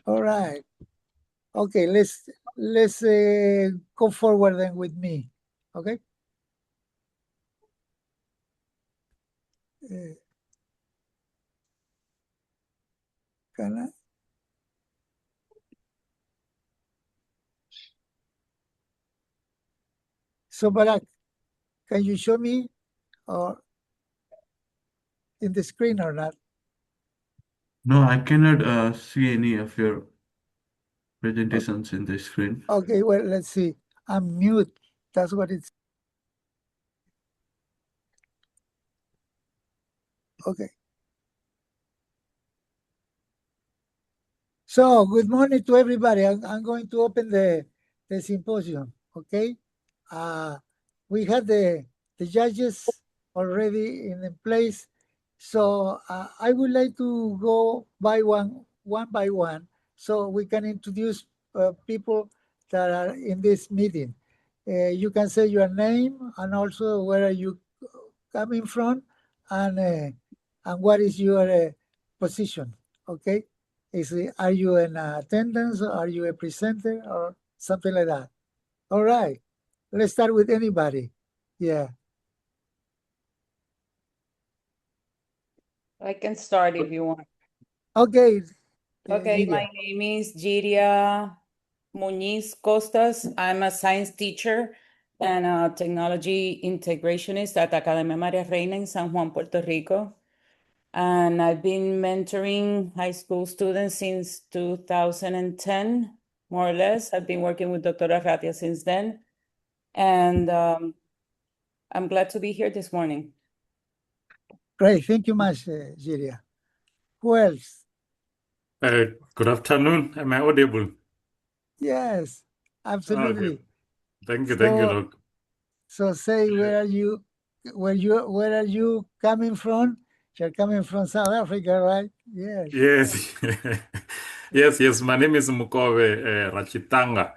All right. Okay, let's go forward then with me. Okay. Can I? So, Barak, can you show me or in the screen or not? No, I cannot see any of your presentations in the screen. Okay, well, let's see. I'm mute. That's what it's. Okay. So, good morning to everybody. I'm going to open the symposium. Okay. We had the judges already in place. So I would like to go one by one, so we can introduce people that are in this meeting. You can say your name and also where are you coming from, and what is your position. Okay, are you in attendance, or are you a presenter, or something like that? All right, let's start with anybody. Yeah. I can start if you want. Okay. Okay, Lydia. my name is Giria Muñiz Costas. I'm a science teacher and a technology integrationist at Academia Maria Reina in San Juan, Puerto Rico. And I've been mentoring high school students since 2010, more or less. I've been working with Dr. Arratia since then. And I'm glad to be here this morning. Great. Thank you much, Giria. Who else? Good afternoon. Am I audible? Yes, absolutely. Okay. Thank you, So, Doc. so say, where are you? Where are you coming from? You're coming from South Africa, right? Yes. Yes. Yes. My name is Mukobe Rachitanga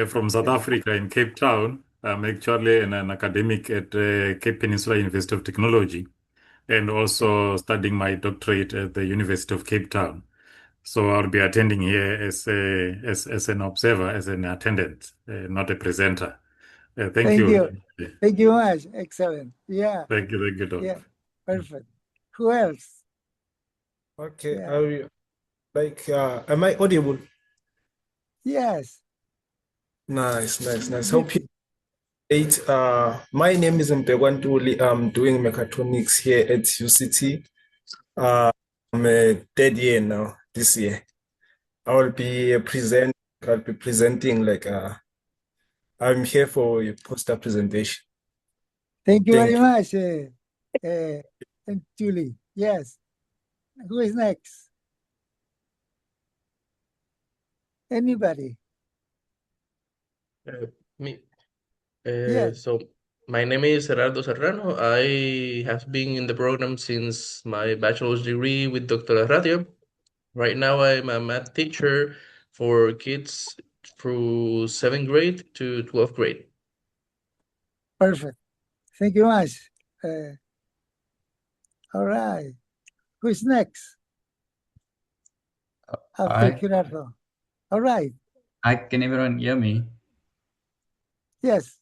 from South Africa in Cape Town. I'm actually an academic at Cape Peninsula University of Technology and also studying my doctorate at the University of Cape Town. So I'll be attending here as an observer, as an attendant, not a presenter. Thank Thank you. you. Thank you much. Excellent. Yeah. Thank you, Doc. Yeah. Perfect. Who else? Okay. Yeah. Am I audible? Yes. Nice. Hope you my name is Mpegwantuli. I'm doing mechatronics here at UCT. I'm a third year now this year. I'll be presenting I'm here for a poster presentation. Thank you Thank very you. much, Julie. Yes. Who is next? Anybody? Me. Yes. So my name is Gerardo Serrano. I have been in the program since my bachelor's degree with Dr. Arratia. Right now, I'm a math teacher for kids through 7th grade to 12th grade. Perfect. Thank you much. All right. Who's next? After Gerardo. All right. Can everyone hear me? Yes.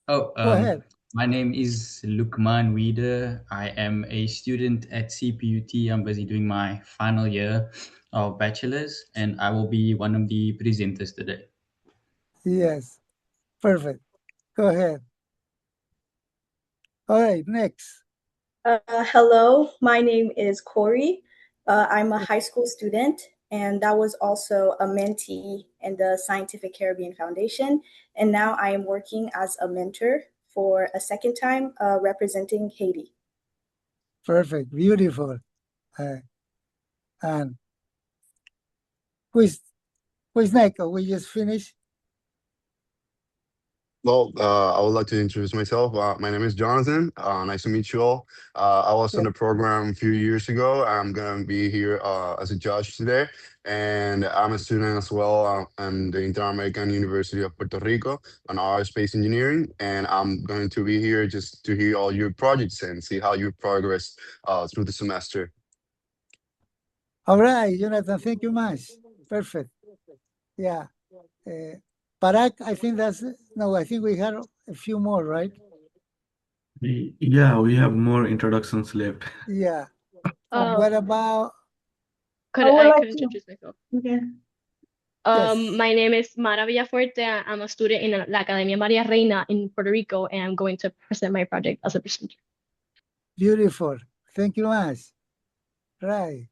Oh, Go ahead. my name is Lukman Wieder. I am a student at CPUT. I'm busy doing my final year of bachelor's, and I will be one of the presenters today. Yes. Perfect. Go ahead. All right. Next. Hello, my name is Corey. I'm a high school student, and I was also a mentee in the Scientific Caribbean Foundation. And now I am working as a mentor for a second time representing Haiti. Perfect. Beautiful. And who is next? We just finished. Well, I would like to introduce myself. My name is Jonathan. Nice to meet you all. I was on the program a few years ago. I'm going to be here as a judge today. And I'm a student as well. I'm the Inter-American University of Puerto Rico on aerospace engineering. And I'm going to be here just to hear all your projects and see how you progress through the semester. All right, Jonathan, thank you much. Perfect. Yeah. Parag, I think I think we had a few more, right? Yeah, we have more introductions left. Yeah. And what about? Could I would I like could to. introduce myself? Okay. Yes. My name is Mara Villafuerte. I'm a student in La Academia Maria Reina in Puerto Rico, and I'm going to present my project as a presenter. Beautiful. Thank you much. Right.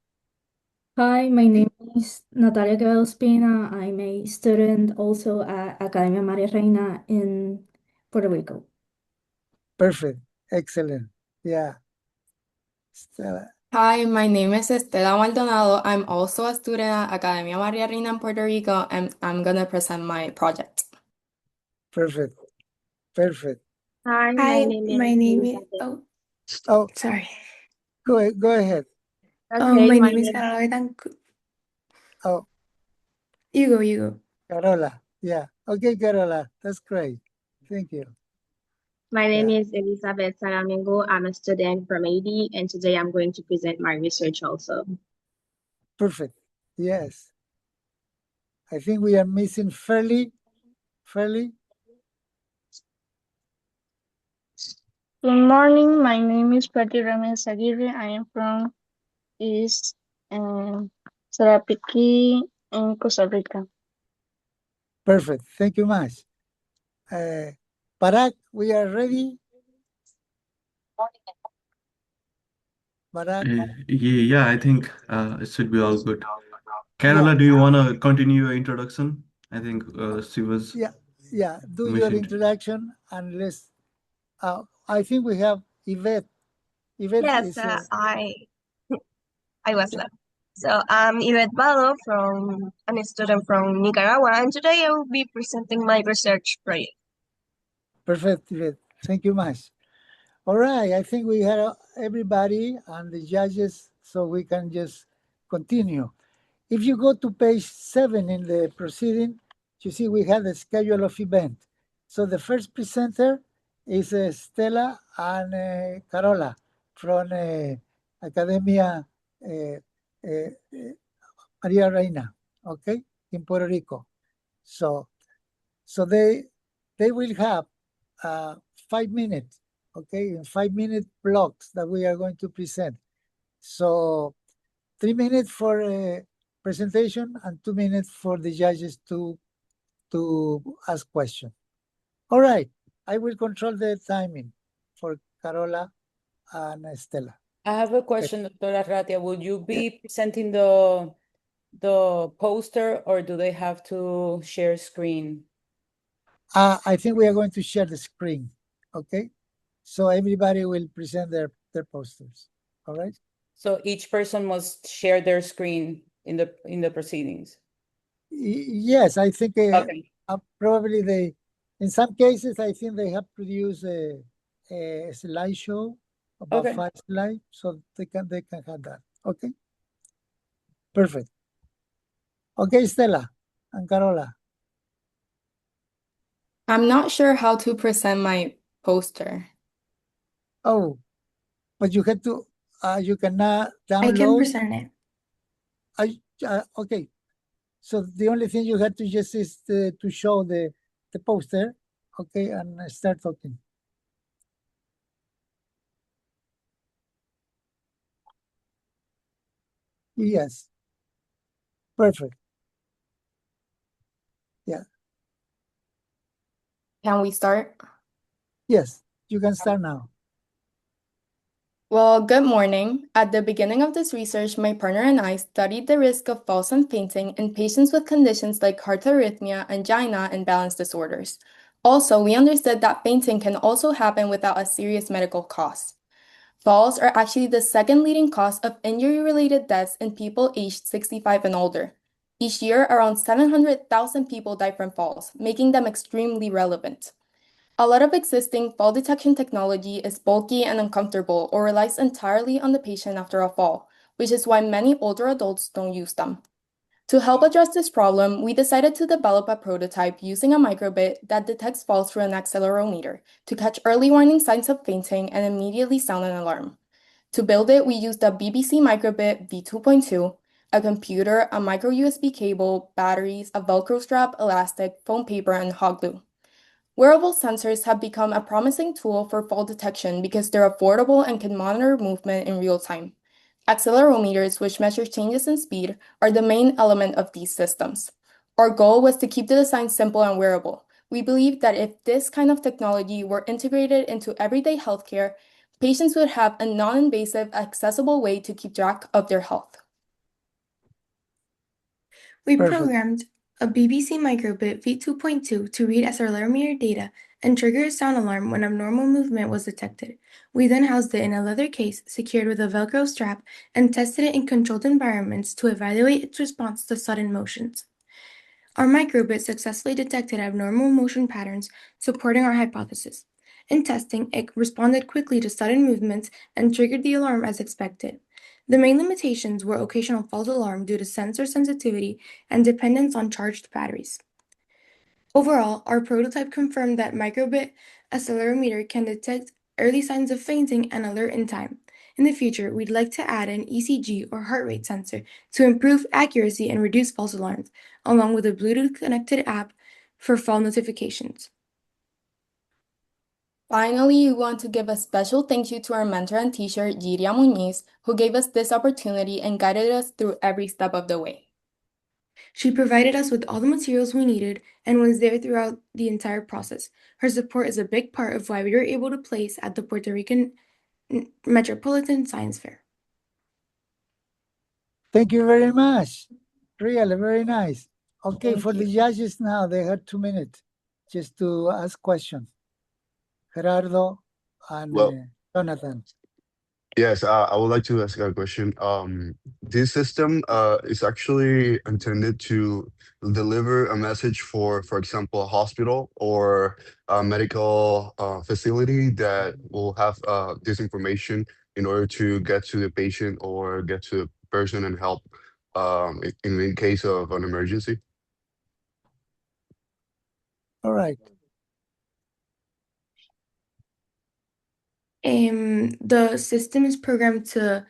Hi, my name is Natalia Quevedo Spina. I'm a student also at Academia Maria Reina in Puerto Rico. Perfect. Excellent. Yeah. Stella. Hi, my name is Estela Maldonado. I'm also a student at Academia Maria Reina in Puerto Rico, and I'm gonna present my project. Perfect. Perfect. Hi, Hi, my name is. Oh, Sorry. go ahead. Okay, my my name is name. Carola Betancourt. Oh, You go. Carola. Yeah. Okay, Carola. That's great. Thank you. My name Yeah. is Elizabeth Salamingo. I'm a student from AD, and today I'm going to present my research also. Perfect. Yes. I think we are missing Fairly. Good morning. My name is Patty Ramirez Aguirre. I am from East Sarapiquí in Costa Rica. Perfect. Thank you much. Parag, we are ready. Parag. Yeah, I think it should be all good. Carola, do you want to continue your introduction? I think she was Yeah. Do your mentioned. introduction and let's. I think we have Yvette. Yvette Yes, is. I was left. So I'm Yvette Balo I'm a student from Nicaragua, and today I will be presenting my research project. Perfect, Yvette. Thank you much. All right, I think we had everybody and the judges, so we can just continue. If you go to page 7 in the proceeding, you see we have the schedule of event. So the first presenter is Stella and Carola from Academia Maria Reina, okay, in Puerto Rico. So they will have 5 minutes, okay, in 5-minute blocks that we are going to present. So 3 minutes for a presentation and 2 minutes for the judges to ask questions. All right, I will control the timing for Carola and Estela. I have a question, Dr. Arratia. Would you be presenting the poster or do they have to share screen? I think we are going to share the screen, okay? So everybody will present their posters, all right? So each person must share their screen in the proceedings. Yes, I think Okay. probably in some cases, I think they have produced a slideshow about Okay. 5 slides, so they can have that. Okay, perfect. Okay, Stella and Carola. I'm not sure how to present my poster. Oh, but you had to. You cannot download. I can present it. Okay. So the only thing you have to just is to show the poster, okay, and start talking. Yes. Perfect. Yeah. Can we start? Yes, you can start now. Well, good morning. At the beginning of this research, my partner and I studied the risk of falls and fainting in patients with conditions like heart arrhythmia, angina, and balance disorders. Also, we understood that fainting can also happen without a serious medical cost. Falls are actually the second leading cause of injury-related deaths in people aged 65 and older. Each year, around 700,000 people die from falls, making them extremely relevant. A lot of existing fall detection technology is bulky and uncomfortable or relies entirely on the patient after a fall, which is why many older adults don't use them. To help address this problem, we decided to develop a prototype using a microbit that detects falls through an accelerometer to catch early warning signs of fainting and immediately sound an alarm. To build it, we used a BBC microbit V2.2, a computer, a micro USB cable, batteries, a Velcro strap, elastic, foam paper, and hot glue. Wearable sensors have become a promising tool for fall detection because they're affordable and can monitor movement in real time. Accelerometers, which measure changes in speed, are the main element of these systems. Our goal was to keep the design simple and wearable. We believe that if this kind of technology were integrated into everyday healthcare, patients would have a non-invasive, accessible way to keep track of their health. We Perfect. programmed a BBC microbit V2.2 to read accelerometer data and trigger a sound alarm when abnormal movement was detected. We then housed it in a leather case secured with a Velcro strap and tested it in controlled environments to evaluate its response to sudden motions. Our microbit successfully detected abnormal motion patterns, supporting our hypothesis. In testing, it responded quickly to sudden movements and triggered the alarm as expected. The main limitations were occasional false alarm due to sensor sensitivity and dependence on charged batteries. Overall, our prototype confirmed that microbit accelerometer can detect early signs of fainting and alert in time. In the future, we'd like to add an ECG or heart rate sensor to improve accuracy and reduce false alarms, along with a Bluetooth-connected app for fall notifications. Finally, we want to give a special thank you to our mentor and teacher, Giria Muñiz, who gave us this opportunity and guided us through every step of the way. She provided us with all the materials we needed and was there throughout the entire process. Her support is a big part of why we were able to place at the Puerto Rican Metropolitan Science Fair. Thank you very much. Really, very nice. Okay, Thank for the you. judges now, they have 2 minutes just to ask questions. Gerardo and Well, Jonathan. yes, I would like to ask a question. This system is actually intended to deliver a message for example, a hospital or a medical facility that will have this information in order to get to the patient or get to the person and help in case of an emergency. All right. The system is programmed to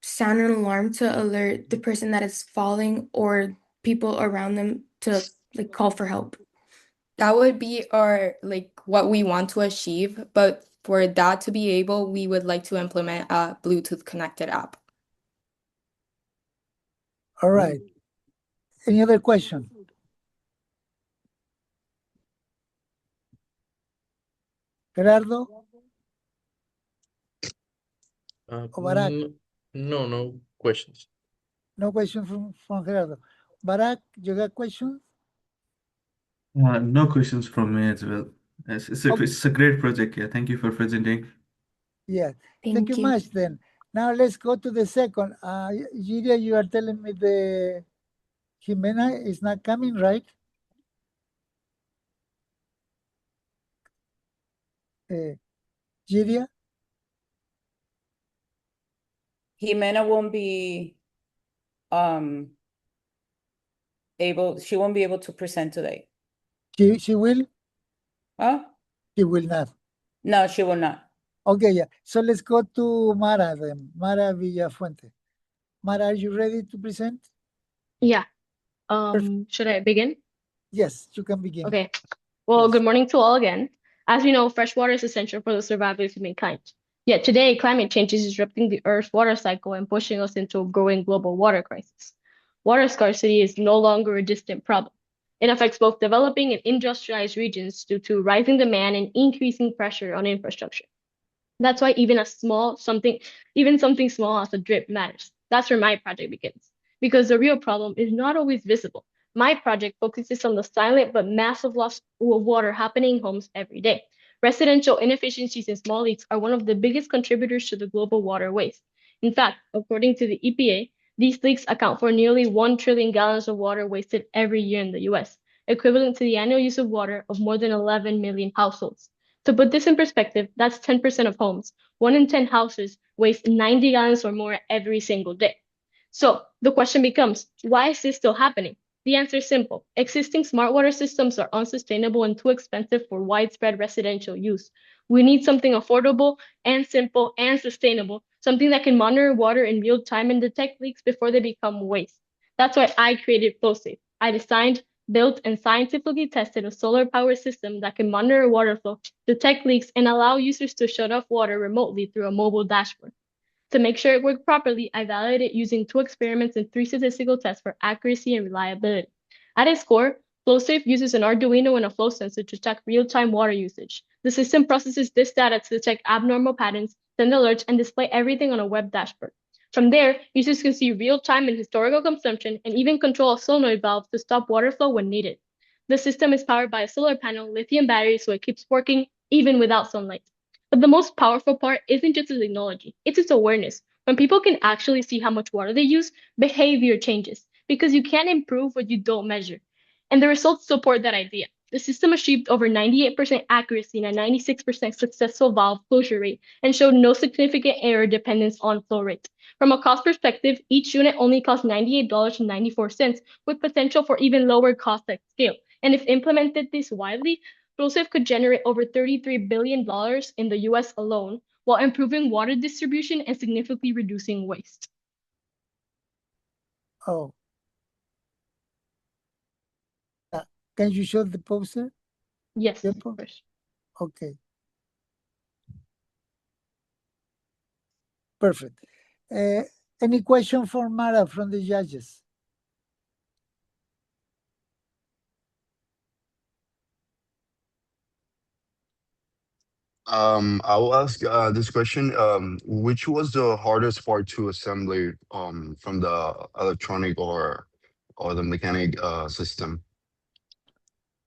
sound an alarm to alert the person that is falling or people around them to call for help. That would be what we want to achieve, but for that to be able, we would like to implement a Bluetooth connected app. All right. Any other question? Gerardo? Or Barak? No questions. No question from Gerardo. Barak, you got questions? No questions from me as well. It's a great project. Yeah, thank you for presenting. Yeah, thank you much then. Now let's go to the second. Giria, you are telling me the Jimena is not coming, right? Giria? Jimena won't be she won't be able to present today. She will? Huh? She will not. No, she will not. Okay, yeah. So let's go to Mara then. Mara Villafuente. Mara, are you ready to present? Yeah. Should I begin? Yes, you can begin. Okay. Well, good morning to all again. As you know, fresh water is essential for the survival of humankind. Yet today, climate change is disrupting the Earth's water cycle and pushing us into a growing global water crisis. Water scarcity is no longer a distant problem. It affects both developing and industrialized regions due to rising demand and increasing pressure on infrastructure. That's why even something small as a drip matters. That's where my project begins. Because the real problem is not always visible. My project focuses on the silent but massive loss of water happening in homes every day. Residential inefficiencies and small leaks are one of the biggest contributors to the global water waste. In fact, according to the EPA, these leaks account for nearly 1 trillion gallons of water wasted every year in the US, equivalent to the annual use of water of more than 11 million households. To put this in perspective, that's 10% of homes. 1 in 10 houses waste 90 gallons or more every single day. So the question becomes, why is this still happening? The answer is simple. Existing smart water systems are unsustainable and too expensive for widespread residential use. We need something affordable and simple and sustainable, something that can monitor water in real time and detect leaks before they become waste. That's why I created FlowSafe. I designed, built, and scientifically tested a solar power system that can monitor water flow, detect leaks, and allow users to shut off water remotely through a mobile dashboard. To make sure it worked properly, I validated using 2 experiments and 3 statistical tests for accuracy and reliability. At its core, FlowSafe uses an Arduino and a flow sensor to track real-time water usage. The system processes this data to detect abnormal patterns, send alerts, and display everything on a web dashboard. From there, users can see real-time and historical consumption and even control a solenoid valve to stop water flow when needed. The system is powered by a solar panel, lithium battery, so it keeps working even without sunlight. But the most powerful part isn't just the technology, it's its awareness. When people can actually see how much water they use, behavior changes because you can't improve what you don't measure. And the results support that idea. The system achieved over 98% accuracy and a 96% successful valve closure rate and showed no significant error dependence on flow rate. From a cost perspective, each unit only costs $98.94 with potential for even lower cost at scale. And if implemented this widely, ProSafe could generate over $33 billion in the US alone, while improving water distribution and significantly reducing waste. Oh. Can you show the poster? Yes, The of course. Okay. Perfect. Any question for Mara from the judges? I will ask this question. Which was the hardest part to assembly from the electronic or the mechanic system?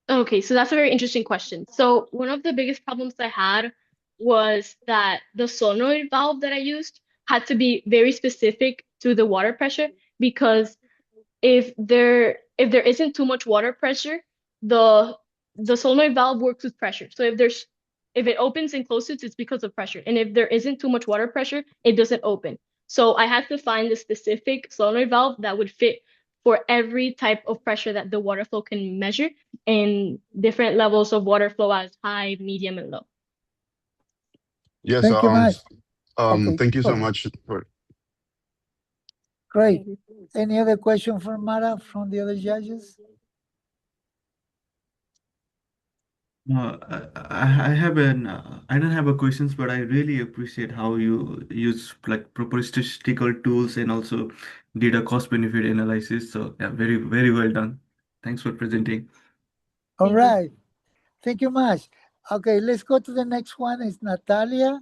Okay, so that's a very interesting question. So one of the biggest problems I had was that the solenoid valve that I used had to be very specific to the water pressure because if there isn't too much water pressure, the solenoid valve works with pressure. So if it opens and closes, it's because of pressure. And if there isn't too much water pressure, it doesn't open. So I had to find the specific solenoid valve that would fit for every type of pressure that the water flow can measure in different levels of water flow as high, medium, and low. Yes. Thank you much. Okay, Thank you so okay. much for. Great. Any other question for Mara from the other judges? I have I don't have a questions, but I really appreciate how you use like proper statistical tools and also did a cost benefit analysis. So yeah, very well done. Thanks for presenting. All right. Thank you much. Okay, let's go to the next one. It's Natalia.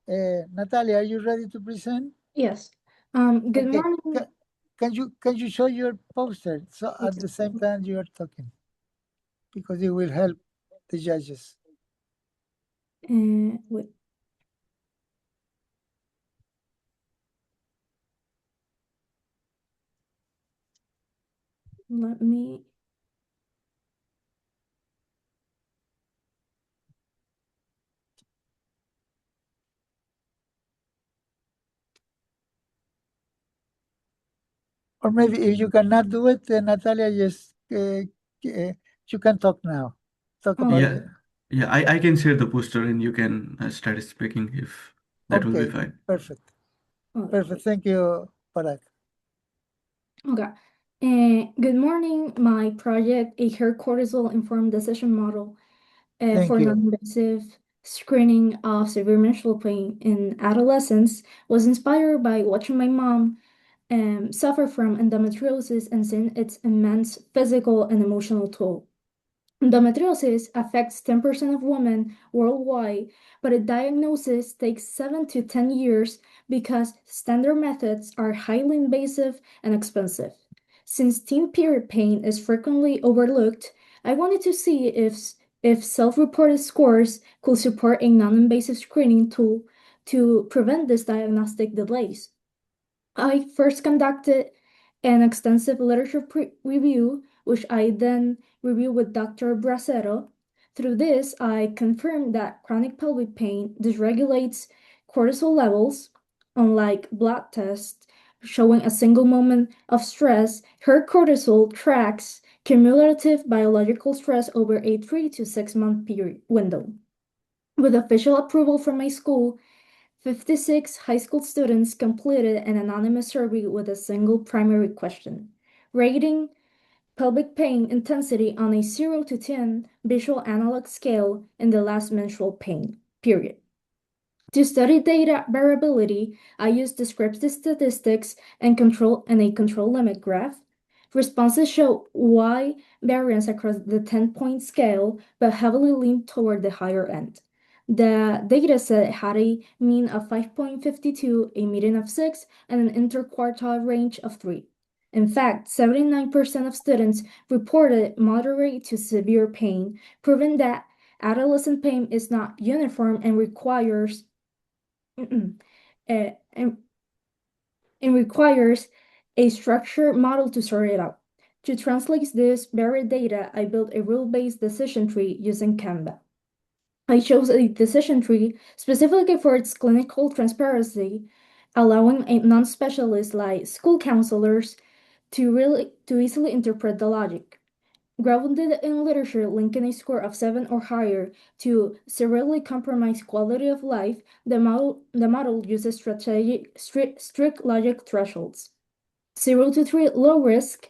Natalia, are you ready to present? Yes. Good Okay. morning. Can you show your poster so at the same time you are talking? Because it will help the judges. Wait. Let me. Or maybe if you cannot do it, then Natalia, just you can talk now. Talk about Yeah, it. yeah. I can share the poster and you can start speaking if that will be Okay, fine. perfect. Perfect. Thank you, Parag. Okay. Good morning. My project, a hair cortisol informed decision model Thank for you. non-invasive screening of severe menstrual pain in adolescents, was inspired by watching my mom suffer from endometriosis and seeing its immense physical and emotional toll. Endometriosis affects 10% of women worldwide, but a diagnosis takes 7 to 10 years because standard methods are highly invasive and expensive. Since teen period pain is frequently overlooked, I wanted to see if self-reported scores could support a non-invasive screening tool to prevent these diagnostic delays. I first conducted an extensive literature review, which I then reviewed with Dr. Bracero. Through this, I confirmed that chronic pelvic pain dysregulates cortisol levels. Unlike blood tests showing a single moment of stress, her cortisol tracks cumulative biological stress over a 3 to 6 month period window. With official approval from my school, 56 high school students completed an anonymous survey with a single primary question. rating pelvic pain intensity on a 0 to 10 visual analog scale in the last menstrual pain period. To study data variability, I used descriptive statistics and a control limit graph. Responses show wide variance across the 10-point scale, but heavily leaned toward the higher end. The dataset had a mean of 5.52, a median of 6, and an interquartile range of 3. In fact, 79% of students reported moderate to severe pain, proving that adolescent pain is not uniform and requires and requires a structured model to sort it out. To translate this varied data, I built a rule-based decision tree using Canva. I chose a decision tree specifically for its clinical transparency, allowing a non-specialist like school counselors to easily interpret the logic. Grounded in literature linking a score of 7 or higher to severely compromise quality of life, the model uses strict logic thresholds. 0 to 3 low risk,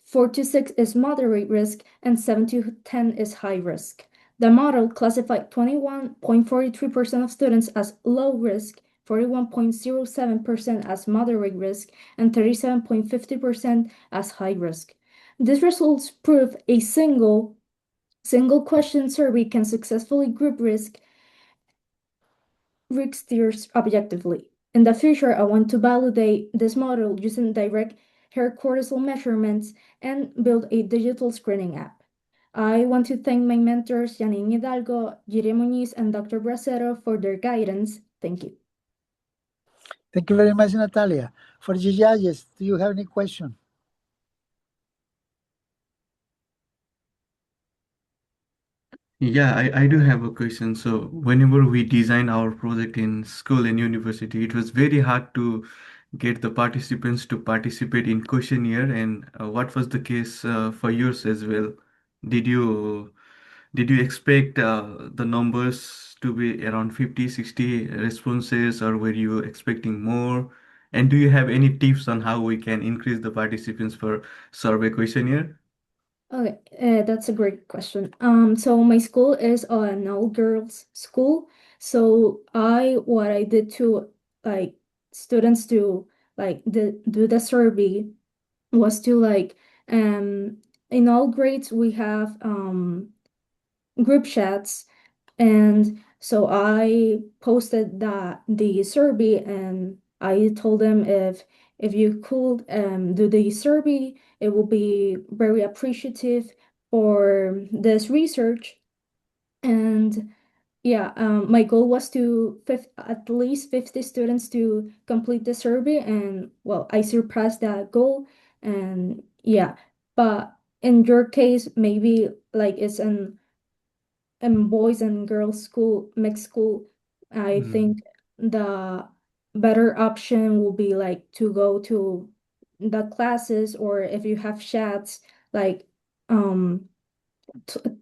4 to 6 is moderate risk, and 7 to 10 is high risk. The model classified 21.43% of students as low risk, 41.07% as moderate risk, and 37.50% as high risk. These results prove a single question survey can successfully group risk tiers objectively. In the future, I want to validate this model using direct hair cortisol measurements and build a digital screening app. I want to thank my mentors, Janine Hidalgo, Jire Muñiz, and Dr. Bracero for their guidance. Thank you. Thank you very much, Natalia. For the judges, do you have any question? Yeah, I do have a question. So whenever we design our project in school and university, it was very hard to get the participants to participate in questionnaire. And what was the case for yours as well? Did you expect the numbers to be around 50, 60 responses, or were you expecting more? And do you have any tips on how we can increase the participants for survey questionnaire? Okay, that's a great question. So my school is an all girls school. So what I did to like students to do the survey was to in all grades we have group chats, and so I posted the survey, and I told them if you could do the survey, it will be very appreciative for this research. And yeah, my goal was to at least 50 students to complete the survey, and well, I surpassed that goal. And yeah, but in your case, maybe like it's an boys and girls school, mixed school, I think the better option will be like to go to the classes, or if you have chats, like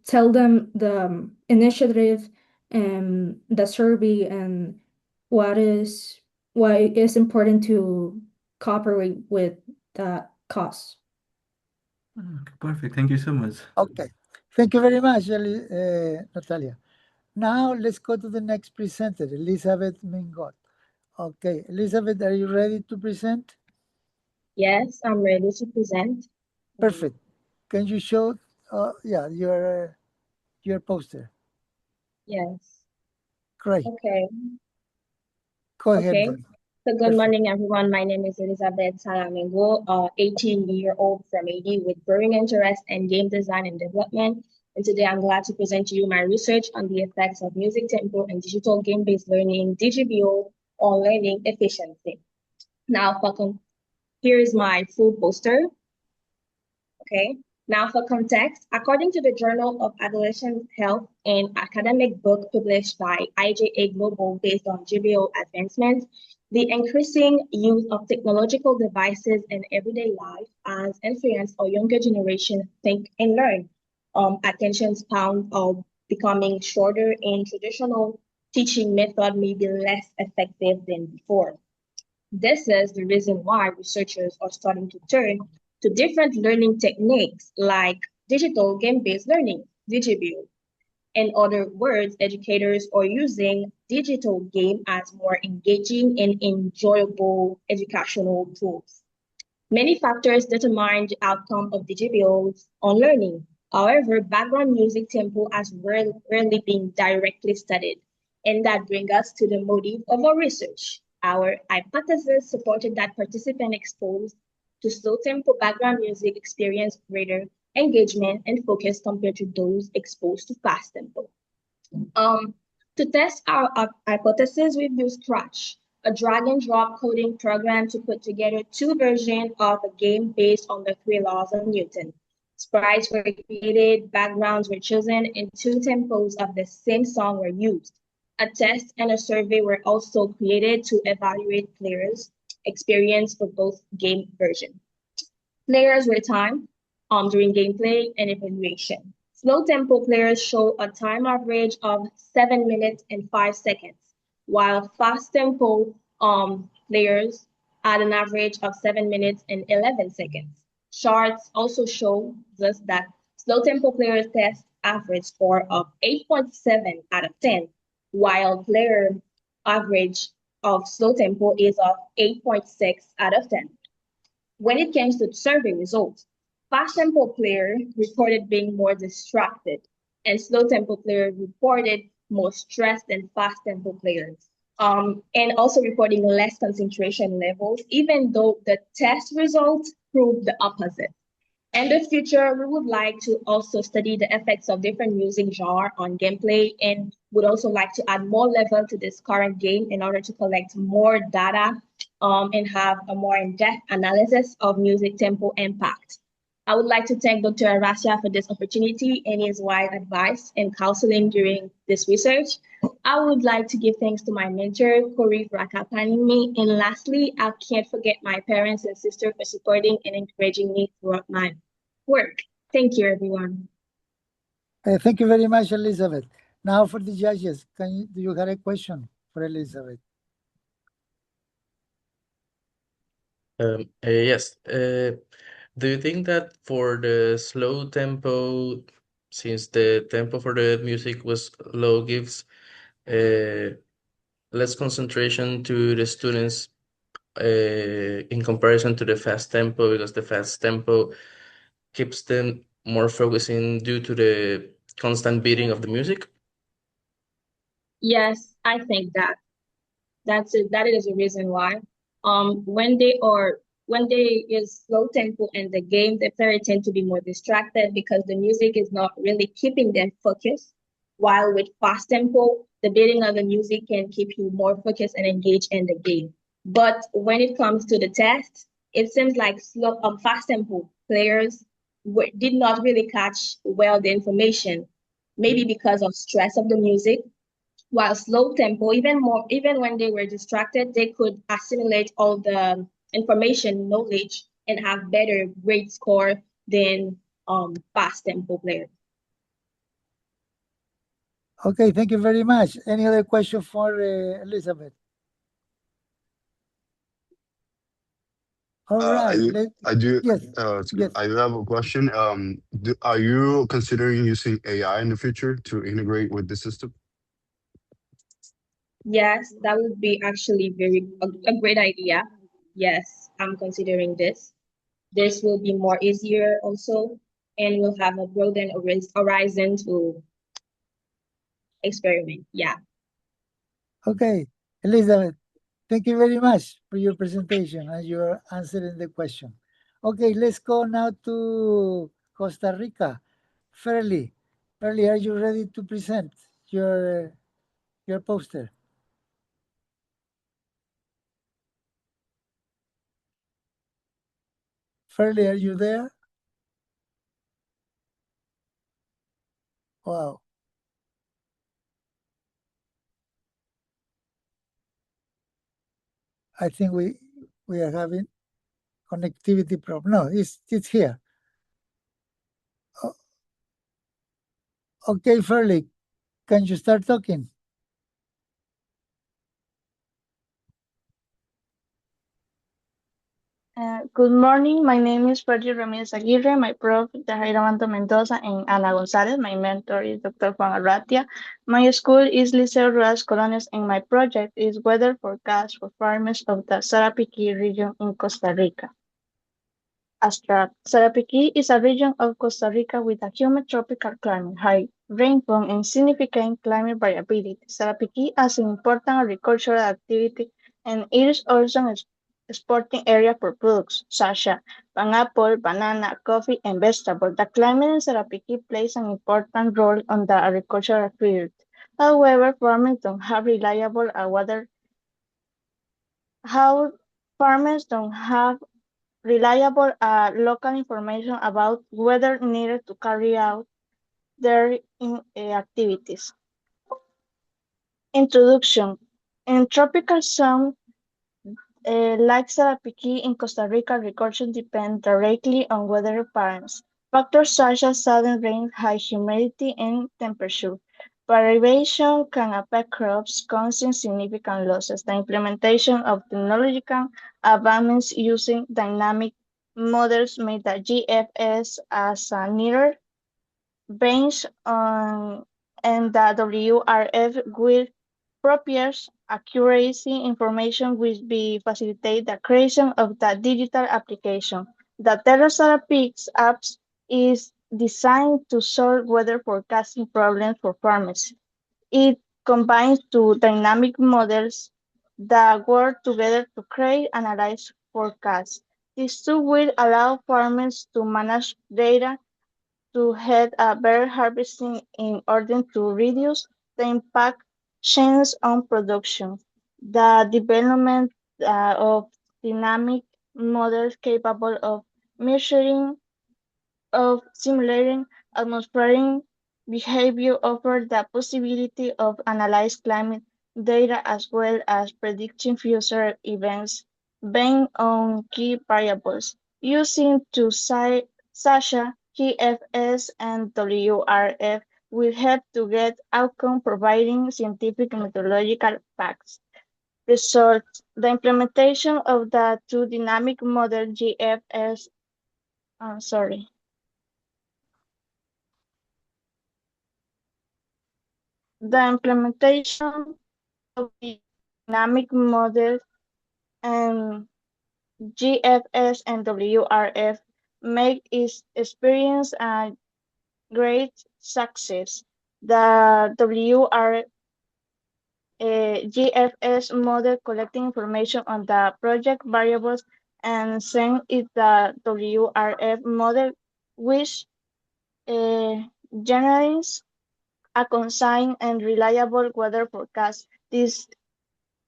tell them the initiative and the survey and why it's important to cooperate with the cause. Okay, perfect. Thank you so much. Okay. Thank you very much, Natalia. Now let's go to the next presenter, Elizabeth Mingot. Okay, Elizabeth, are you ready to present? Yes, I'm ready to present. Perfect. Can you show, your poster? Yes. Great. Okay. Go ahead. Okay. Then. So good morning, everyone. My name is Elizabeth Salamingo, 18-year-old from AD with growing interest in game design and development. And today I'm glad to present to you my research on the effects of music tempo and digital game-based learning, DGBO, on learning efficiency. Now, here is my full poster. Okay. Now, for context, according to the Journal of Adolescent Health, an academic book published by IJA Global based on GBO advancements, the increasing use of technological devices in everyday life has influenced our younger generation think and learn. Attention span of becoming shorter, and traditional teaching method may be less effective than before. This is the reason why researchers are starting to turn to different learning techniques like digital game-based learning, DigiBuild. In other words, educators are using digital game as more engaging and enjoyable educational tools. Many factors determine the outcome of DigiBuilds on learning. However, background music tempo has rarely been directly studied, and that brings us to the motive of our research. Our hypothesis supported that participants exposed to slow tempo background music experience greater engagement and focus compared to those exposed to fast tempo. To test our hypothesis, we've used Scratch, a drag and drop coding program to put together two versions of a game based on the three laws of Newton. Sprites were created, backgrounds were chosen, and two tempos of the same song were used. A test and a survey were also created to evaluate players' experience for both game versions. Players were timed during gameplay and evaluation. Slow tempo players show a time average of 7 minutes and 5 seconds, while fast tempo players had an average of 7 minutes and 11 seconds. Charts also show us that slow tempo players test average score of 8.7 out of 10, while player average of slow tempo is of 8.6 out of 10. When it comes to survey results, fast tempo player reported being more distracted, and slow tempo player reported more stressed than fast tempo players. And also reporting less concentration levels, even though the test results proved the opposite. In the future, we would like to also study the effects of different music genre on gameplay and would also like to add more level to this current game in order to collect more data and have a more in-depth analysis of music tempo impact. I would like to thank Dr. Arasia for this opportunity and his wise advice and counseling during this research. I would like to give thanks to my mentor, Corey, for accompanying me. And lastly, I can't forget my parents and sister for supporting and encouraging me throughout my work. Thank you, everyone. Thank you very much, Elizabeth. Now for the judges, do you have a question for Elizabeth? Yes. Do you think that for the slow tempo, since the tempo for the music was low, gives less concentration to the students in comparison to the fast tempo, because the fast tempo keeps them more focusing due to the constant beating of the music? Yes, I think that that is a reason why. When they is slow tempo in the game, the player tend to be more distracted because the music is not really keeping them focused. While with fast tempo, the beating of the music can keep you more focused and engaged in the game. But when it comes to the test, it seems like fast tempo players did not really catch well the information, maybe because of stress of the music, while slow tempo, even when they were distracted, they could assimilate all the information, knowledge, and have better grade score than fast tempo players. Okay, thank you very much. Any other question for Elizabeth? All right. I do. Yes. Yes. I do have a question. Are you considering using AI in the future to integrate with the system? Yes, that would be actually a great idea. Yes, I'm considering this. This will be more easier also, and we'll have a broadened horizon to experiment. Yeah. Okay, Elizabeth, thank you very much for your presentation and your answering the question. Okay, let's go now to Costa Rica. Fairly, are you ready to present your poster? Fairly, are you there? Wow. I think we are having connectivity problem. No, it's here. Okay, Fairly, can you start talking? Good morning. My name is Fergie Ramirez Aguirre. My prof is Jairo Mendoza and Ana Gonzalez. My mentor is Dr. Juan Arratia. My school is Liceo Ruas Colones, and my project is weather forecast for farmers of the Sarapiquí region in Costa Rica. Abstract. Sarapiquí is a region of Costa Rica with a humid tropical climate, high rainfall, and significant climate variability. Sarapiquí has an important agricultural activity, and it is also an exporting area for products such as pineapple, banana, coffee, and vegetables. The climate in Sarapiquí plays an important role on the agricultural field. However, farmers don't have reliable weather. How farmers don't have reliable local information about weather needed to carry out their activities. Introduction. In tropical zone like Sarapiquí in Costa Rica, agriculture depends directly on weather patterns. Factors such as sudden rain, high humidity, and temperature variation can affect crops, causing significant losses. The implementation of technological advancements using dynamic models made the GFS as a nearer based on and the WRF with proper accuracy information will be facilitate the creation of the digital application. The Terrasara Peaks apps is designed to solve weather forecasting problems for farmers. It combines two dynamic models that work together to create and analyze forecasts. These two will allow farmers to manage data to have a better harvesting in order to reduce the impact change on production. The development of dynamic models capable of measuring of simulating atmospheric behavior offer the possibility of analyze climate data as well as predicting future events based on key variables. Using to Sasha, GFS, and WRF will help to get outcome providing scientific methodological facts. Results. The implementation of the two dynamic model GFS, sorry. The implementation of the dynamic model and GFS and WRF make its experience a great success. The GFS model collecting information on the project variables and send it the WRF model, which generates a concise and reliable weather forecast. This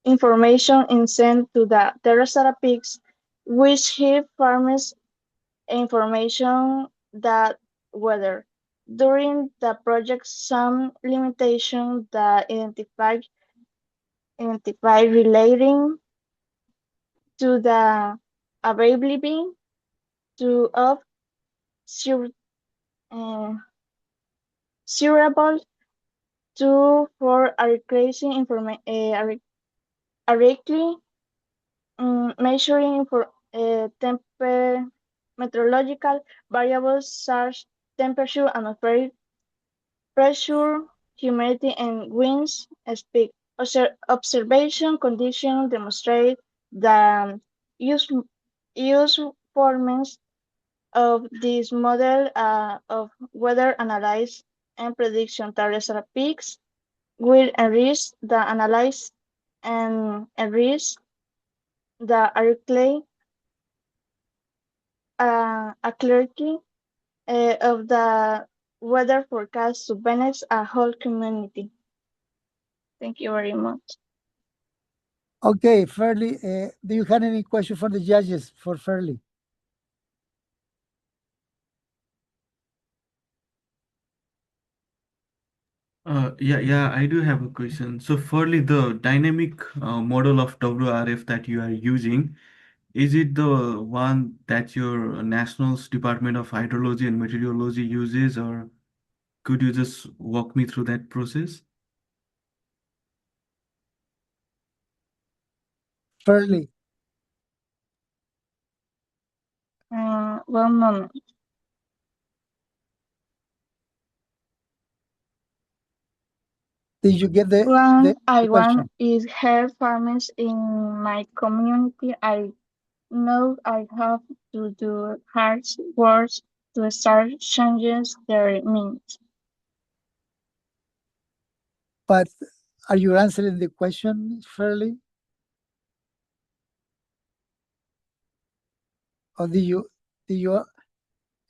information is sent to the Terrasara Peaks, which give farmers information that weather. During the project, some limitations that identify relating to the availability of suitable for accuracy information accurately measuring for meteorological variables such temperature, atmospheric pressure, humidity, and winds speed. Observation conditions demonstrate the usefulness of this model of weather analysis and prediction. Terrestrial peaks will enrich the analysis and enrich the accuracy of the weather forecast to benefit a whole community. Thank you very much. Okay, Fairly, do you have any question for the judges for Fairly? Yeah, I do have a question. So, firstly, the dynamic model of WRF that you are using, is it the one that your National's Department of Hydrology and Meteorology uses, or could you just walk me through that process? Fairly. One moment. Did you get the One I question? want is help farmers in my community. I know I have to do hard work to start changing their minds. But are you answering the question fairly? Or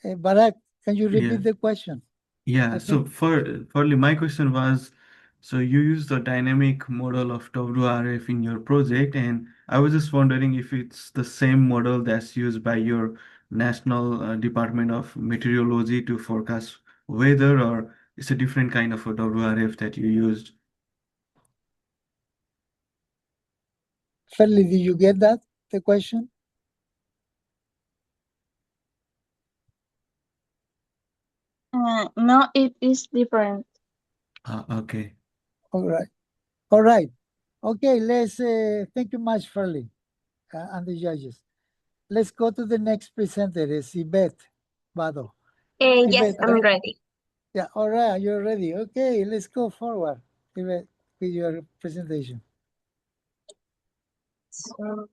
Barak, can you repeat Yeah. the question? Yeah, so Farley, my question was, so you use the dynamic model of WRF in your project, and I was just wondering if it's the same model that's used by your National Department of Meteorology to forecast weather, or it's a different kind of a WRF that you used. Fairly, did you get that, the question? No, it is different. Okay. All right. All right. Okay, let's thank you much, Fairly, and the judges. Let's go to the next presenter, is Yvette Bado. Yes, Yvette, I'm ready. yeah, all right, you're ready. Okay, let's go forward, Yvette, with your presentation. So,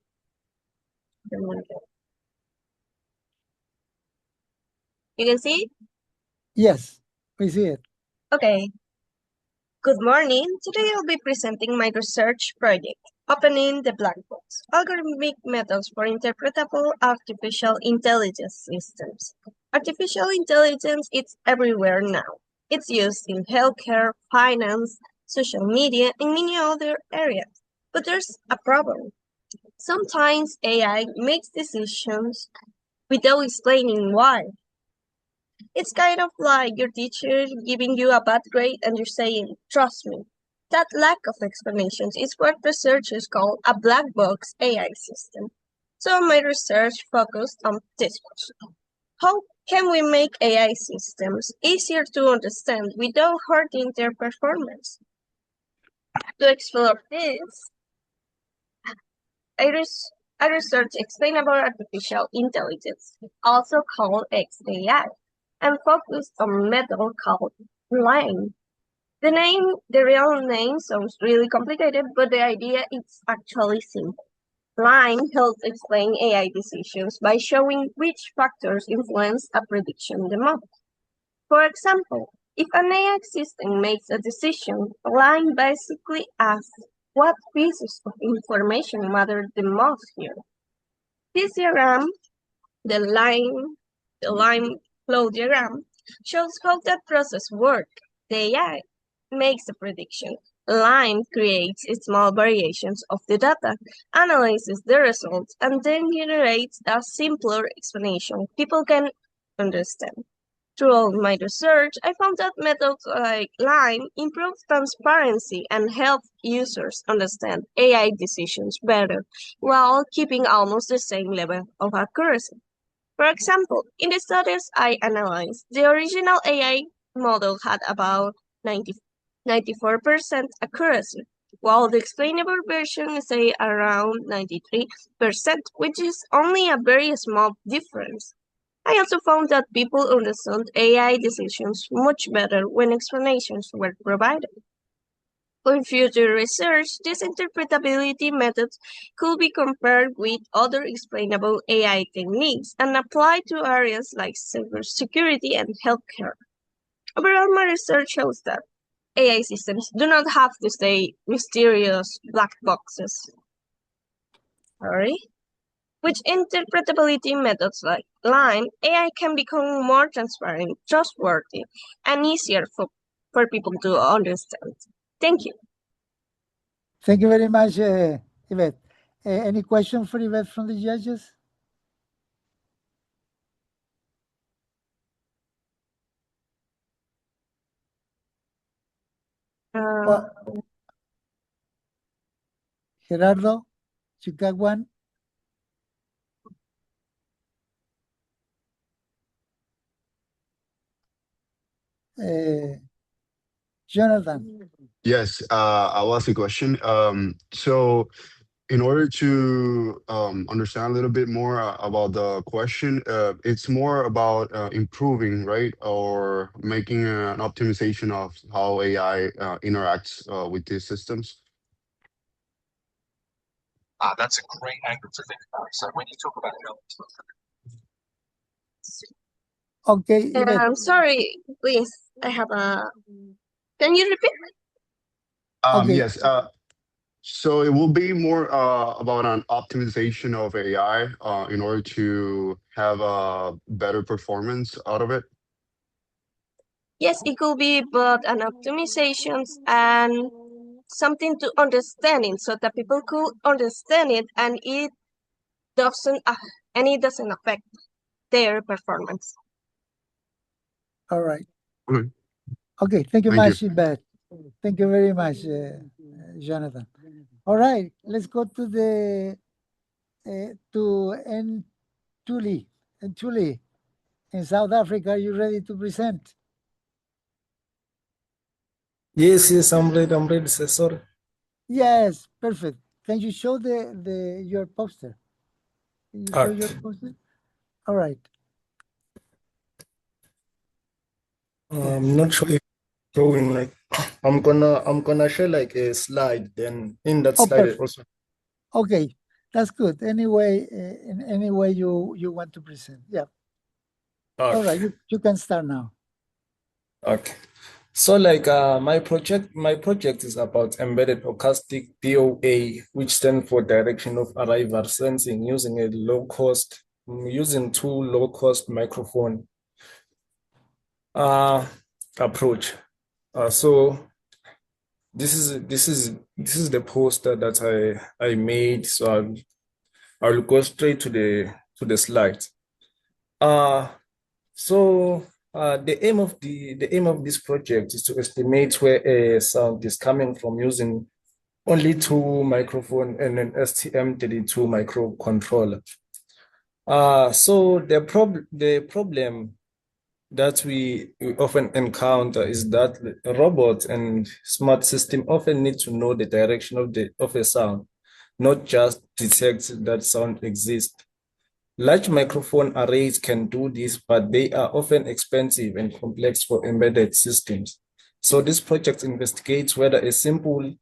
you can see it? Yes, we see it. Okay. Good morning. Today I'll be presenting my research project, Opening the Black Box, Algorithmic Methods for Interpretable Artificial Intelligence Systems. Artificial intelligence is everywhere now. It's used in healthcare, finance, social media, and many other areas. But there's a problem. Sometimes AI makes decisions without explaining why. It's kind of like your teacher giving you a bad grade and you're saying, trust me. That lack of explanations is what researchers call a black box AI system. So my research focused on this question. How can we make AI systems easier to understand without hurting their performance? To explore this, I researched explainable artificial intelligence, also called XAI, and focused on a method called LIME. The real name sounds really complicated, but the idea is actually simple. LIME helps explain AI decisions by showing which factors influence a prediction the most. For example, if an AI system makes a decision, LIME basically asks what pieces of information matter the most here. This diagram, the line flow diagram, shows how that process works. The AI makes a prediction. Line creates small variations of the data, analyzes the results, and then generates a simpler explanation people can understand. Throughout my research, I found that methods like Line improve transparency and help users understand AI decisions better while keeping almost the same level of accuracy. For example, in the studies I analyzed, the original AI model had about 94% accuracy, while the explainable version say around 93%, which is only a very small difference. I also found that people understood AI decisions much better when explanations were provided. For future research, these interpretability methods could be compared with other explainable AI techniques and applied to areas like cybersecurity and healthcare. Overall, my research shows that AI systems do not have to stay mysterious black boxes. Sorry. With interpretability methods like LIME, AI can become more transparent, trustworthy, and easier for people to understand. Thank you. Thank you very much, Yvette. Any question for Yvette from the judges? Gerardo, Chicago. Jonathan. Yes, I'll ask a question. So In order to understand a little bit more about the question, it's more about improving, right, or making an optimization of how AI interacts with these systems. That's a great angle to think about. So when you talk about Okay, Yvette. I'm sorry, please. I have a. Can you repeat? Okay. Yes. So it will be more about an optimization of AI in order to have a better performance out of it. Yes, it could be both an optimizations and something to understanding, so that people could understand it, and it doesn't affect their performance. All right. Okay. Okay. Thank you Thank you. much, Yvette. Thank you very much, Jonathan. All right. Let's go to the to Ntuli. Ntuli, in South Africa, are you ready to present? Yes, I'm ready, sir. Sorry. Yes, perfect. Can you show the your poster? Can you show your poster? All right. I'm not sure if showing like I'm gonna share like a slide. Then in that Oh, slide perfect. also. Okay, that's good. Anyway, in any way you want to present, yeah. All right, Okay. you can start now. Okay. So like my project is about embedded acoustic DOA, which stands for direction of arrival sensing using using two low-cost microphone approach. So this is the poster that I made. So I'll go straight to the slides. So the aim of this project is to estimate where a sound is coming from using only two microphone and an STM32 microcontroller. So the problem that we often encounter is that robots and smart system often need to know the direction of a sound, not just detect that sound exists. Large microphone arrays can do this, but they are often expensive and complex for embedded systems. So this project investigates whether a simple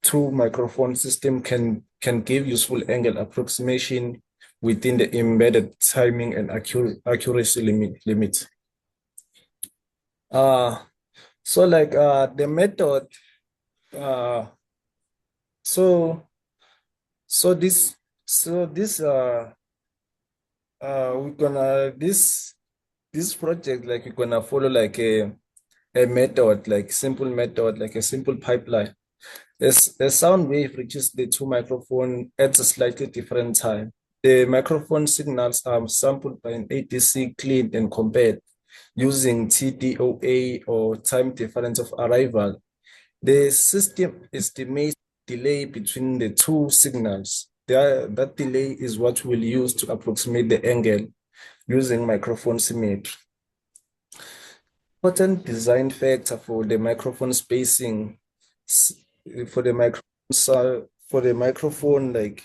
two microphone system can give useful angle approximation within the embedded timing and accuracy limits. So like the method, uh, so so this so this we're gonna this project, like, we're gonna follow like a method, like simple method, like a simple pipeline. As a sound wave reaches the two microphone at a slightly different time. The microphone signals are sampled by an ADC, cleaned and compared using TDOA, or time difference of arrival. The system estimates delay between the two signals. That delay is what we'll use to approximate the angle using microphone symmetry. Important design factor for the microphone spacing, for the microphone, like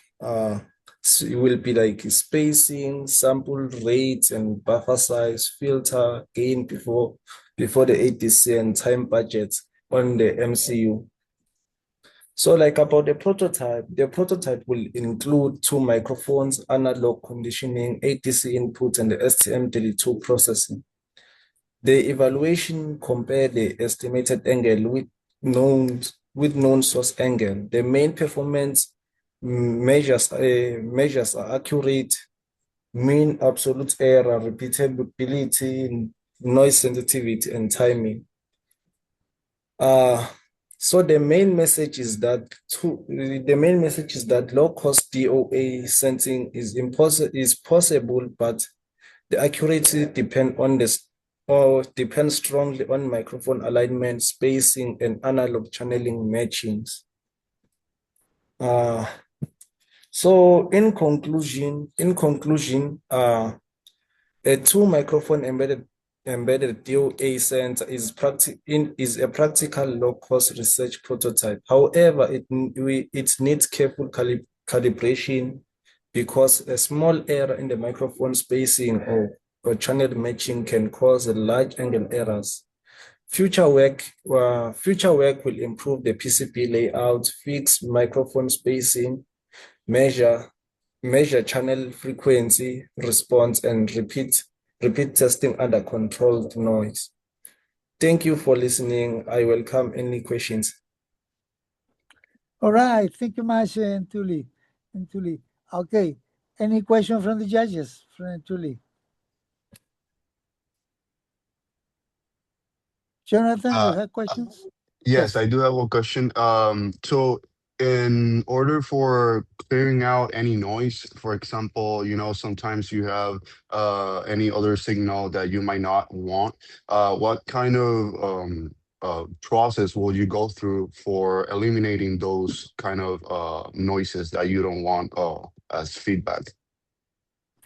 it will be like spacing, sample rate, and buffer size, filter gain before the ADC, and time budget on the MCU. So like about the prototype will include two microphones, analog conditioning, ADC input, and the STM32 processing. The evaluation compare the estimated angle with known source angle. The main performance measures are accurate, mean absolute error, repeatability, noise sensitivity, and timing. So the main message is that low cost DOA sensing is possible, but the accuracy depends strongly on microphone alignment, spacing, and analog channeling matchings. So in conclusion, a two microphone embedded DOA sensor is a practical low cost research prototype. However, it needs careful calibration, because a small error in the microphone spacing or channel matching can cause large angle errors. Future work will improve the PCB layout, fix microphone spacing, measure channel frequency response, and repeat testing under controlled noise. Thank you for listening. I welcome any questions. All right, thank you much, Ntuli. Okay, any question from the judges, from Ntuli? Jonathan, you have questions? Yes, I do have one question. So in order for clearing out any noise, for example, sometimes you have any other signal that you might not want, what kind of process will you go through for eliminating those kind of noises that you don't want as feedback?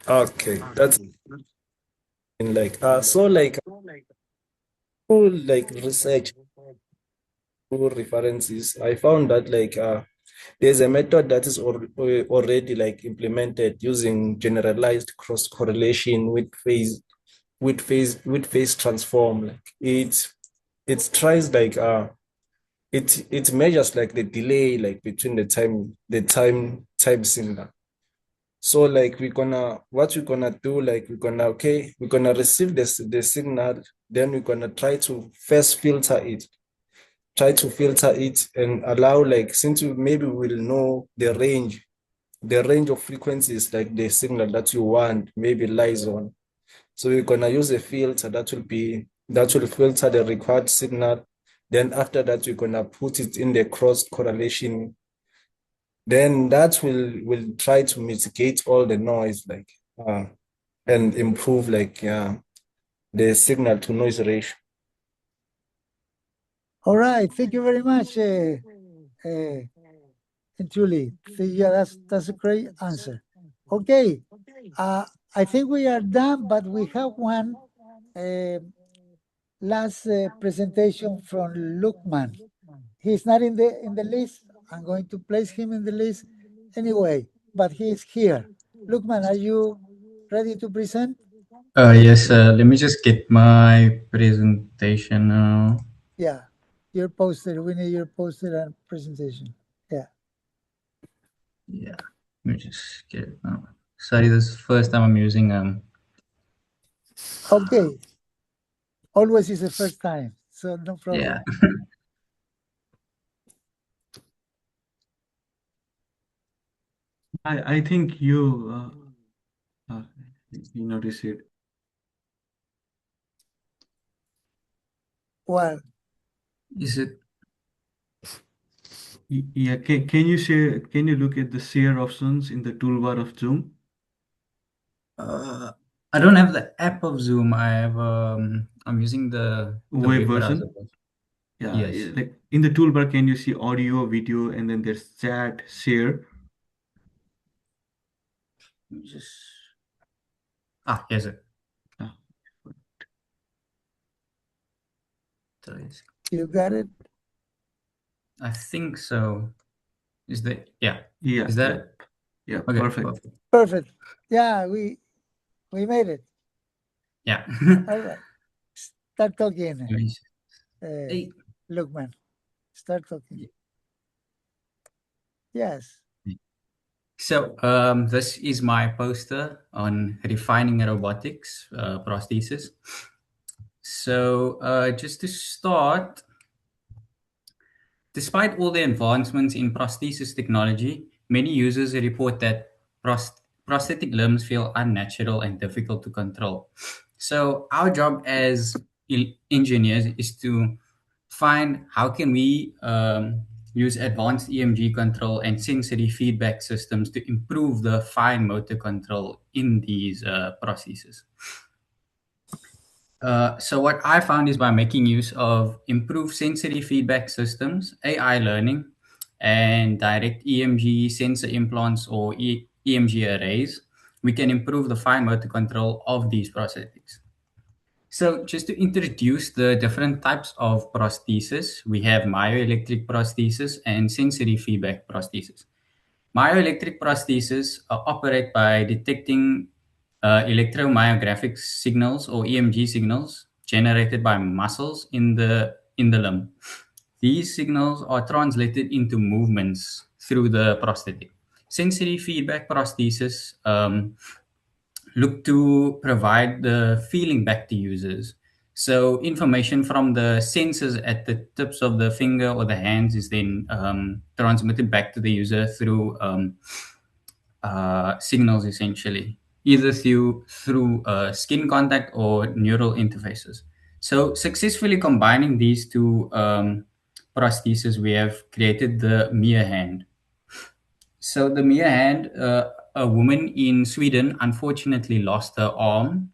Okay, that's research references. I found that there's a method that is already implemented using generalized cross correlation with phase transform. It tries it measures the delay between the time signal. So what we're gonna do, we're gonna receive the signal, then we're gonna try to first filter it. And allow since maybe we'll know the range of frequencies the signal that you want maybe lies on. So we're gonna use a filter that will filter the required signal. Then after that, we're gonna put it in the cross correlation. Then that will try to mitigate all the noise and improve the signal to noise ratio. All right, thank you very much, Julie. Yeah, that's a great answer. Okay, I think we are done, but we have one last presentation from Lukman. He's not in the list. I'm going to place him in the list anyway, but he's here. Lukman, are you ready to present? Yes, let me just get my presentation now. Yeah, your poster. We need your poster and presentation. Yeah. Yeah, let me just get it now. Sorry, this is the first time I'm using Okay. Always is the first time, so no problem. Yeah. I think you notice it. Well, is it? Yeah, can you look at the share options in the toolbar of Zoom? I don't have the app of Zoom. I have I'm using the web browser. version. Yeah, Yes. like in the toolbar, can you see audio, video, and then there's chat, share? Just here's it. You got it? I think so. Is that Yeah. Is that it? Yeah, Okay, perfect. Perfect. Yeah, we made it. Yeah. All right. Start talking. Hey. Lukman, start talking. Yes. So this is my poster on refining robotics prosthesis. So just to start, despite all the advancements in prosthesis technology, many users report that prosthetic limbs feel unnatural and difficult to control. So our job as engineers is to find how can we use advanced EMG control and sensory feedback systems to improve the fine motor control in these prostheses. So what I found is by making use of improved sensory feedback systems, AI learning, and direct EMG sensor implants or EMG arrays, we can improve the fine motor control of these prosthetics. So just to introduce the different types of prosthesis, we have myoelectric prosthesis and sensory feedback prosthesis. Myoelectric prostheses operate by detecting electromyographic signals or EMG signals generated by muscles in the limb. These signals are translated into movements through the prosthetic. Sensory feedback prostheses look to provide the feeling back to users. So information from the sensors at the tips of the finger or the hands is then transmitted back to the user through signals, essentially, either through skin contact or neural interfaces. So successfully combining these two prostheses, we have created the Mia hand. So the Mia hand, a woman in Sweden unfortunately lost her arm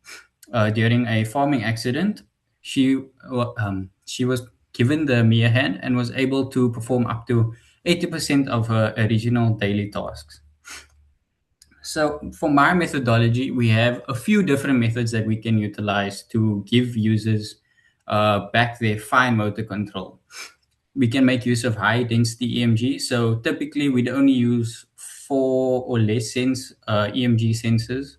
during a farming accident. She was given the Mia hand and was able to perform up to 80% of her original daily tasks. So for my methodology, we have a few different methods that we can utilize to give users back their fine motor control. We can make use of high density EMG. So typically we'd only use 4 or less EMG sensors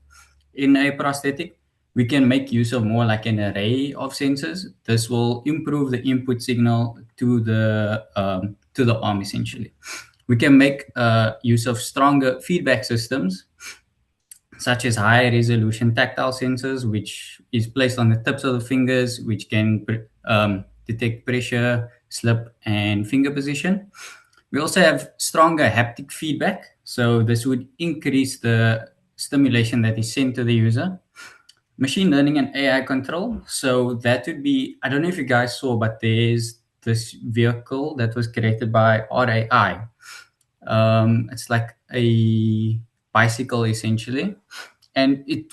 in a prosthetic. We can make use of more like an array of sensors. This will improve the input signal to the arm, essentially. We can make use of stronger feedback systems, such as high resolution tactile sensors, which is placed on the tips of the fingers, which can detect pressure, slip, and finger position. We also have stronger haptic feedback. So this would increase the stimulation that is sent to the user. Machine learning and AI control. So that would be, I don't know if you guys saw, but there's this vehicle that was created by RAI. It's like a bicycle, essentially, and it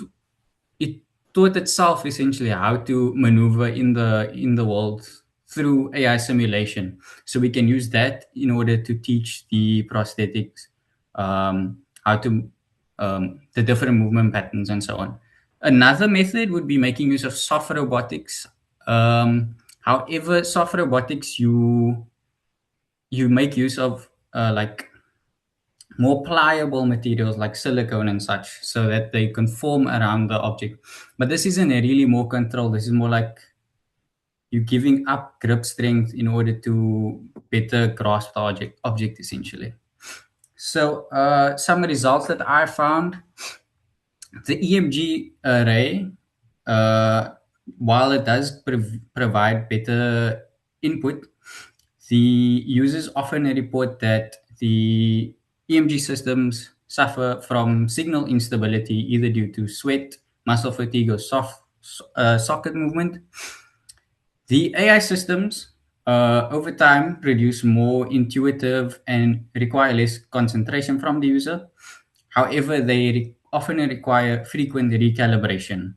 taught itself essentially how to maneuver in the world through AI simulation. So we can use that in order to teach the prosthetics how to the different movement patterns and so on. Another method would be making use of soft robotics. However, soft robotics, you make use of like more pliable materials like silicone and such, so that they can form around the object. But this isn't a really more control. This is more like you giving up grip strength in order to better grasp the object essentially. So some results that I found: the EMG array, while it does provide better input, the users often report that the EMG systems suffer from signal instability, either due to sweat, muscle fatigue, or socket movement. The AI systems over time produce more intuitive and require less concentration from the user. However, they often require frequent recalibration.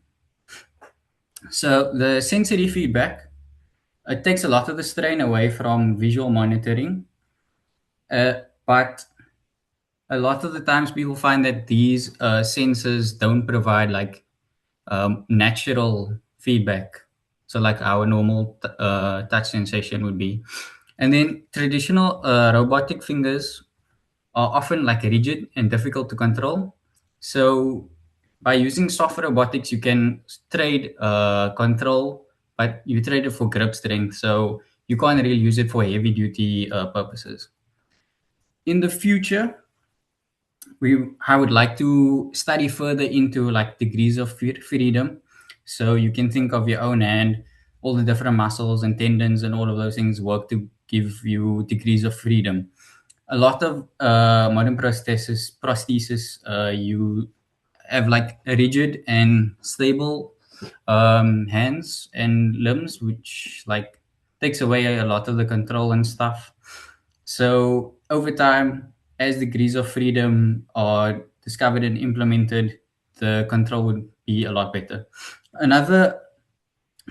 So the sensory feedback, it takes a lot of the strain away from visual monitoring, but a lot of the times people find that these sensors don't provide like natural feedback. So like our normal touch sensation would be. And then traditional robotic fingers are often like rigid and difficult to control. So by using soft robotics, you can trade control, but you trade it for grip strength. So you can't really use it for heavy duty purposes. In the future, I would like to study further into like degrees of freedom. So you can think of your own hand, all the different muscles and tendons and all of those things work to give you degrees of freedom. A lot of modern prosthesis, you have like rigid and stable hands and limbs, which like takes away a lot of the control and stuff. So over time, as degrees of freedom are discovered and implemented, the control would be a lot better. Another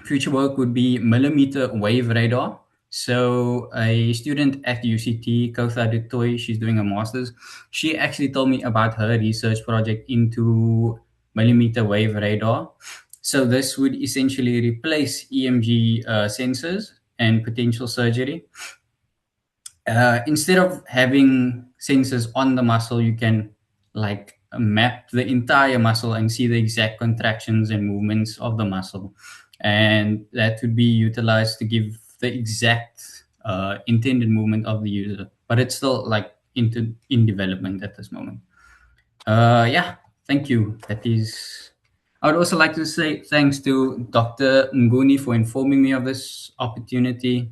future work would be millimeter wave radar. So a student at UCT, Kotha Dutoy, she's doing a master's. She actually told me about her research project into millimeter wave radar. So this would essentially replace EMG sensors and potential surgery. Instead of having sensors on the muscle, you can like map the entire muscle and see the exact contractions and movements of the muscle. And that would be utilized to give the exact intended movement of the user. But it's still like in development at this moment. Yeah, thank you. That is. I would also like to say thanks to Dr. Nguni for informing me of this opportunity,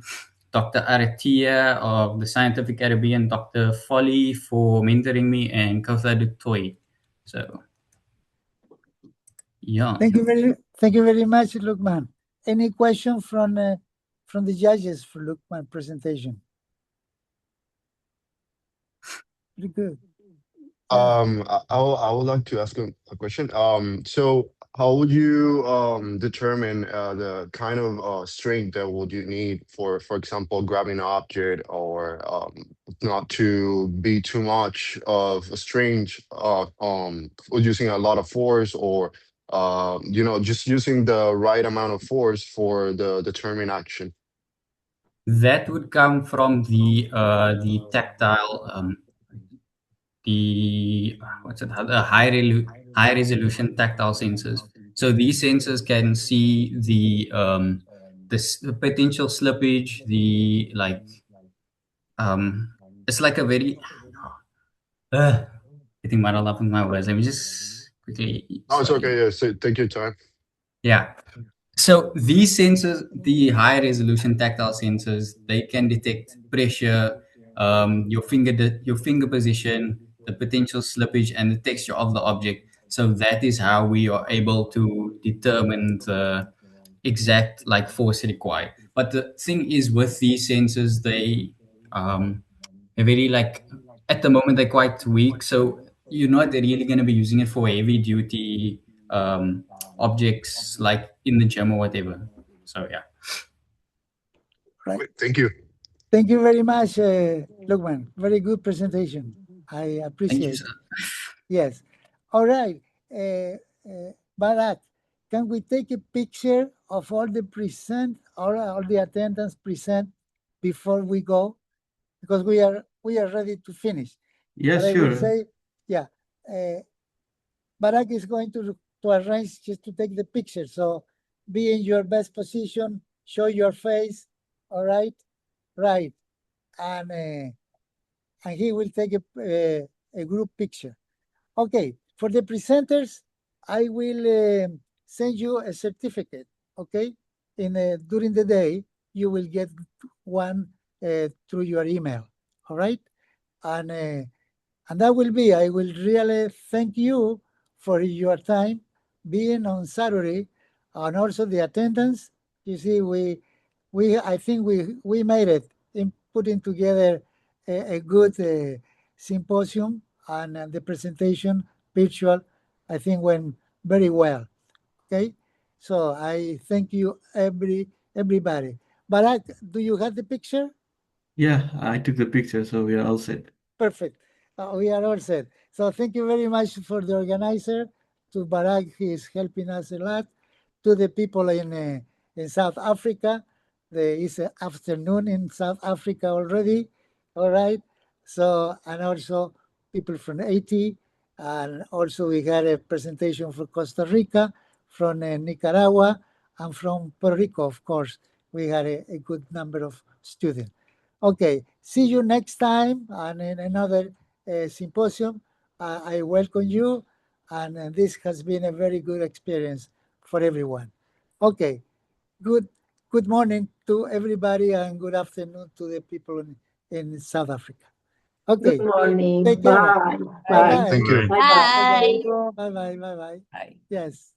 Dr. Aratia of the Scientific Caribbean, Dr. Folly for mentoring me, and Kotha Dutoy. So, yeah. Thank you very much, Lukman. Any question from the judges for Lukman presentation? Pretty good. I would like to ask a question. So how would you determine the kind of strength that would you need for example, grabbing an object, or not to be too much of a strength, or using a lot of force, or just using the right amount of force for the determined action? That would come from the tactile the high resolution tactile sensors. So these sensors can see the potential slippage, the like it's like a very getting muddled up in my words. Let me just quickly. Oh, it's okay. Yeah, so take your time. Yeah. So these sensors, the high resolution tactile sensors, they can detect pressure, your finger position, the potential slippage, and the texture of the object. So that is how we are able to determine the exact like force required. But the thing is, with these sensors, they're very like at the moment they're quite weak. So you're not really going to be using it for heavy duty objects like in the gym or whatever. So yeah. Right. Thank you. Thank you very much, Lukman. Very good presentation. I appreciate Thank you, it. sir. Yes. All right. Barak, can we take a picture of all the all the attendants present before we go? Because we are ready to finish. Yeah, but I sure. will say, yeah, Barak is going to arrange just to take the picture. So be in your best position, show your face, all right? Right. And he will take a group picture. Okay, for the presenters, I will send you a certificate, okay? During the day, you will get one through your email, all right? And that will be, I will really thank you for your time being on Saturday, and also the attendance. You see, I think we made it in putting together a good symposium, and the presentation virtual, I think, went very well. Okay, so I thank you everybody. Barak, do you have the picture? Yeah, I took the picture, so we are all set. Perfect. We are all set. So thank you very much for the organizer, to Barak, he is helping us a lot, to the people in South Africa. It's afternoon in South Africa already, all right? So, and also people from Haiti, and also we had a presentation for Costa Rica, from Nicaragua, and from Puerto Rico, of course. We had a good number of students. Okay, see you next time and in another symposium. I welcome you, and this has been a very good experience for everyone. Okay, good morning to everybody, and good afternoon to the people in South Africa. Okay, Good morning. take care. Bye. Bye bye. Thank you. Bye. Bye bye. Bye bye. Bye. Yes.